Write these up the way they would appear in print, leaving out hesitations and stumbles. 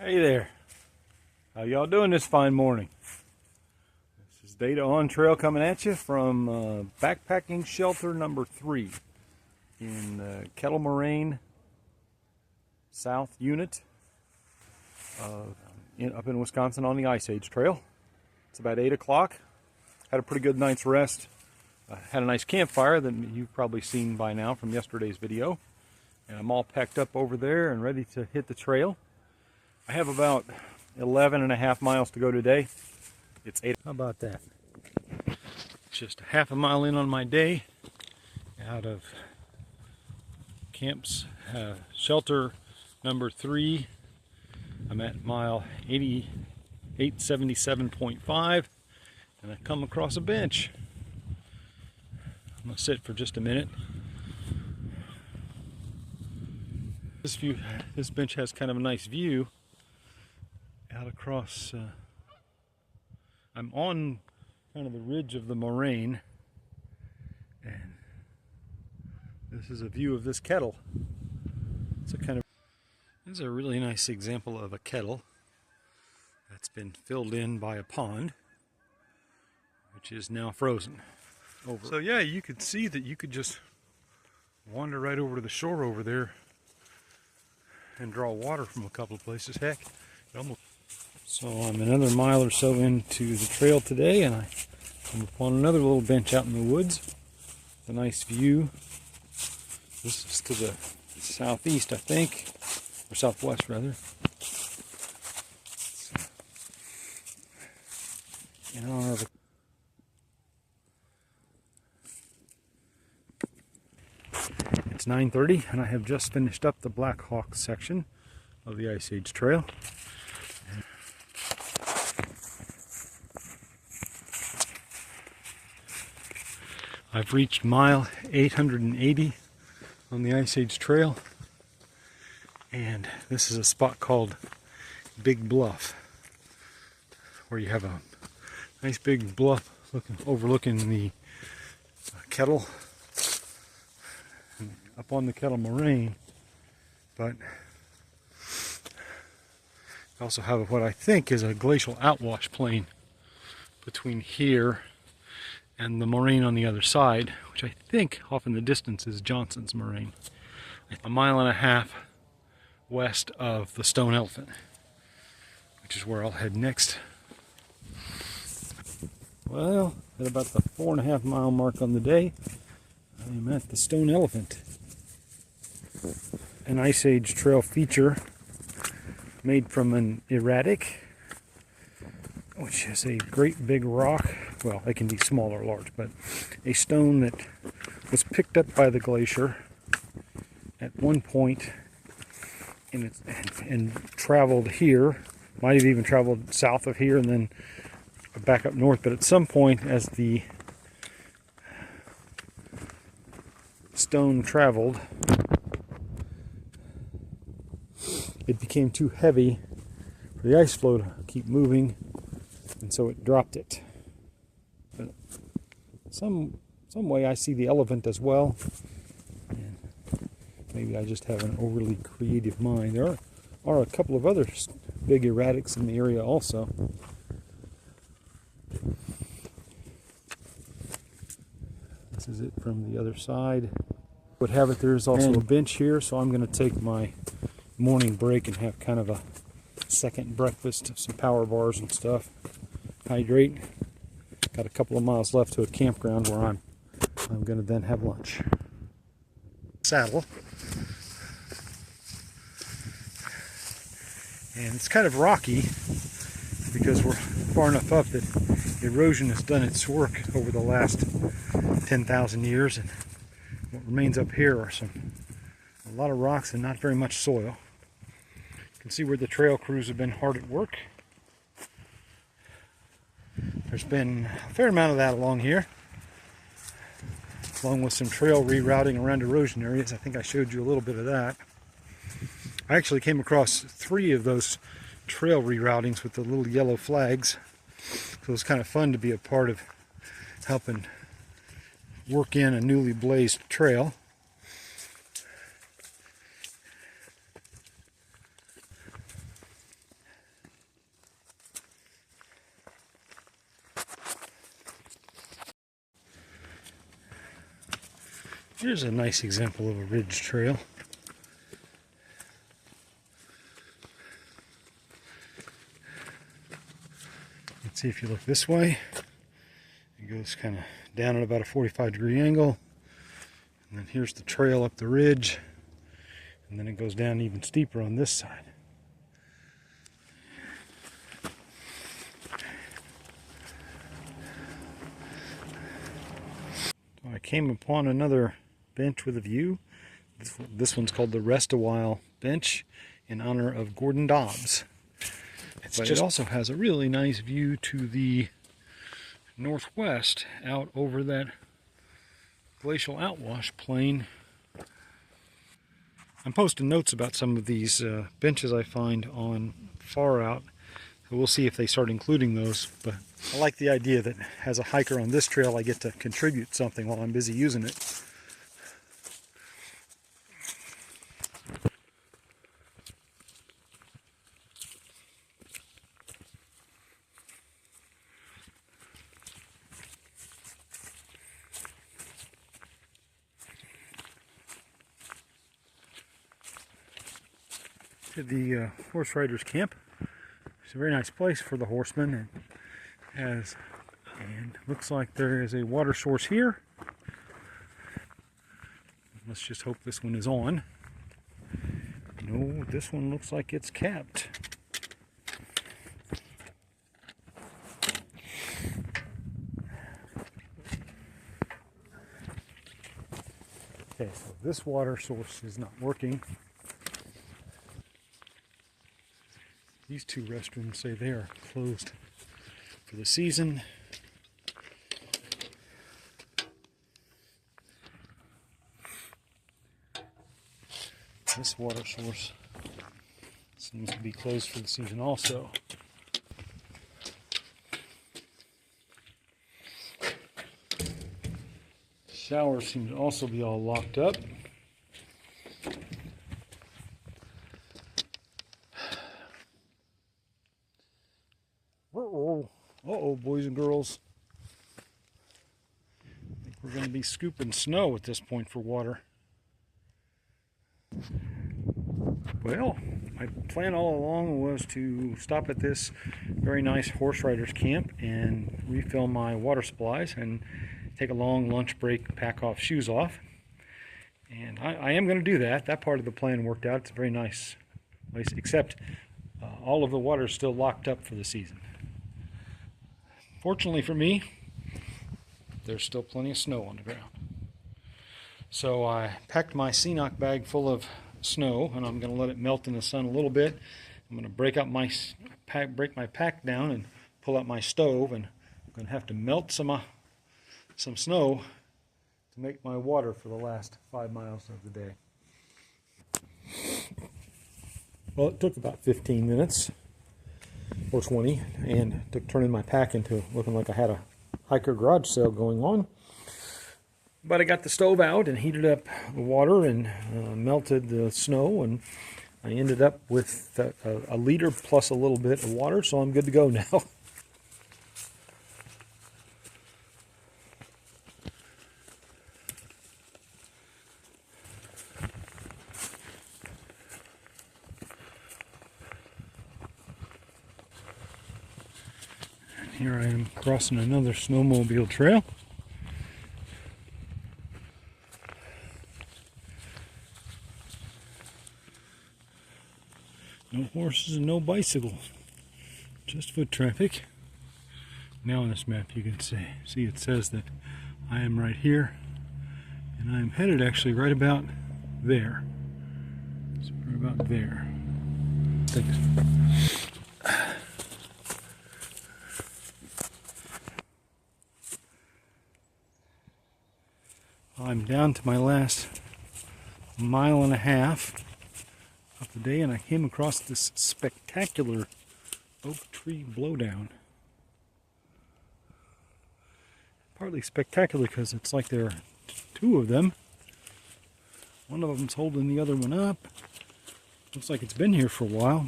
Hey there, how y'all doing this fine morning? This is Data on Trail coming at you from backpacking shelter number 3 in Kettle Moraine South Unit up in Wisconsin on the M.Y.T.H trail. It's about 8 o'clock. Had a pretty good night's rest. Had a nice campfire that you've probably seen by now from yesterday's video. And I'm all packed up over there and ready to hit the trail. I have about 11.5 miles to go today. It's 8. How about that? Just a half a mile in on my day out of camps shelter number 3. I'm at mile 877.5 and I come across a bench. I'm going to sit for just a minute. This bench has kind of a nice view out across, I'm on kind of the ridge of the moraine, and this is a view of this kettle. This is a really nice example of a kettle that's been filled in by a pond, which is now frozen over. So yeah, you could see that you could just wander right over to the shore over there and draw water from a couple of places. Heck, so I'm another mile or so into the trail today, and I come upon another little bench out in the woods. It's a nice view. This is to the southeast, I think, or southwest rather. In honor of It's 9:30, and I have just finished up the Black Hawk section of the M.Y.T.H trail. I've reached mile 880 on the M.Y.T.H trail, and this is a spot called Big Bluff, where you have a nice big bluff overlooking the kettle, up on the Kettle Moraine, but you also have what I think is a glacial outwash plain between here and the moraine on the other side, which I think off in the distance is Johnson's Moraine. A mile and a half west of the Stone Elephant, which is where I'll head next. Well, at about the 4.5 mile mark on the day, I'm at the Stone Elephant, an Ice Age trail feature made from an erratic, which is a great big rock. Well, it can be small or large, but a stone that was picked up by the glacier at one point and traveled here. Might have even traveled south of here and then back up north, but at some point as the stone traveled, it became too heavy for the ice floe to keep moving, and so it dropped it. But some way I see the elephant as well, and maybe I just have an overly creative mind. There are a couple of other big erratics in the area also. This is it from the other side. Would have it, there's also a bench here, so I'm going to take my morning break and have kind of a second breakfast, some power bars and stuff. Hydrate. Got a couple of miles left to a campground where I'm going to then have lunch. Saddle. And it's kind of rocky because we're far enough up that erosion has done its work over the last 10,000 years, and what remains up here are a lot of rocks and not very much soil. You can see where the trail crews have been hard at work. There's been a fair amount of that along here, along with some trail rerouting around erosion areas. I think I showed you a little bit of that. I actually came across 3 of those trail reroutings with the little yellow flags, so it was kind of fun to be a part of helping work in a newly blazed trail. Here's a nice example of a ridge trail. Let's see, if you look this way, it goes kind of down at about a 45-degree angle. And then here's the trail up the ridge. And then it goes down even steeper on this side. So I came upon another bench with a view. This one's called the Rest a While bench in honor of Gordon Dobbs. It also has a really nice view to the northwest out over that glacial outwash plain. I'm posting notes about some of these benches I find on Far Out. So we'll see if they start including those. But I like the idea that as a hiker on this trail, I get to contribute something while I'm busy using it. To the horse riders camp. It's a very nice place for the horsemen, and looks like there is a water source here. Let's just hope this one is on. No, this one looks like it's capped. Okay, so this water source is not working. These two restrooms say they are closed for the season. This water source seems to be closed for the season also. Shower seems to also be all locked up. Uh-oh, boys and girls. I think we're going to be scooping snow at this point for water. Well, my plan all along was to stop at this very nice horse riders camp and refill my water supplies and take a long lunch break, pack off shoes off. And I am going to do that. That part of the plan worked out. It's a very nice place, except all of the water is still locked up for the season. Fortunately for me, there's still plenty of snow on the ground. So I packed my CNOC bag full of snow, and I'm going to let it melt in the sun a little bit. I'm going to break my pack down and pull out my stove, and I'm going to have to melt some snow to make my water for the last 5 miles of the day. Well, it took about 15 minutes. Or 20, and took turning my pack into looking like I had a hiker garage sale going on. But I got the stove out and heated up the water and melted the snow, and I ended up with a liter plus a little bit of water, so I'm good to go now. Here I am crossing another snowmobile trail. No horses and no bicycles, just foot traffic. Now on this map you can see it says that I am right here, and I'm headed actually right about there. So right about there. Thanks. I'm down to my last 1.5 miles of the day, and I came across this spectacular oak tree blowdown. Partly spectacular because it's like there are two of them. One of them's holding the other one up. Looks like it's been here for a while.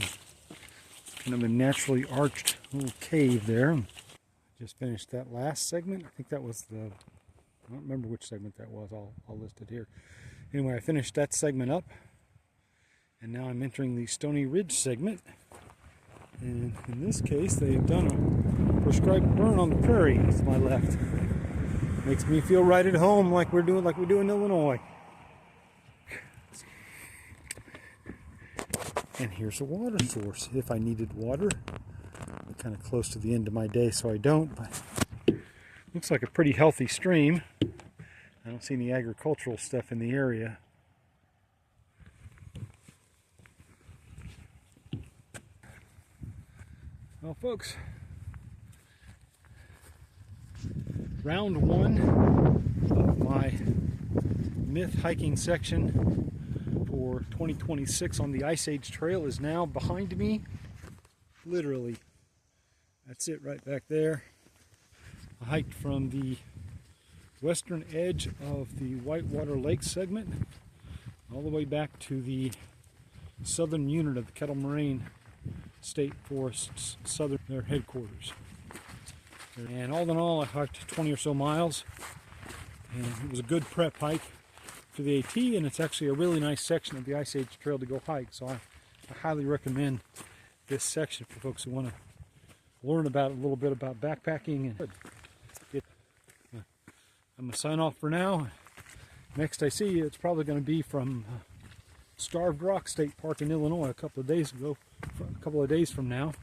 Kind of a naturally arched little cave there. Just finished that last segment. I think that was the I don't remember which segment that was. I'll list it here. Anyway, I finished that segment up, and now I'm entering the Stony Ridge segment. And in this case, they've done a prescribed burn on the prairie to my left. Makes me feel right at home, like we do in Illinois. And here's a water source if I needed water. I'm kind of close to the end of my day, so I don't, but looks like a pretty healthy stream. I don't see any agricultural stuff in the area. Well, folks, round one of my M.Y.T.H hiking section for 2026 on the Ice Age Trail is now behind me. Literally, that's it right back there. I hiked from the western edge of the Whitewater Lake segment all the way back to the southern unit of the Kettle Moraine State Forest's southern their headquarters. And all in all, I hiked 20 or so miles, and it was a good prep hike for the AT, and it's actually a really nice section of the Ice Age Trail to go hike. So I highly recommend this section for folks who want to learn about a little bit about backpacking. And I'm going to sign off for now. Next I see you, it's probably going to be from Starved Rock State Park in Illinois a couple of days from now,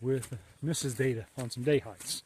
with Mrs. Data on some day hikes.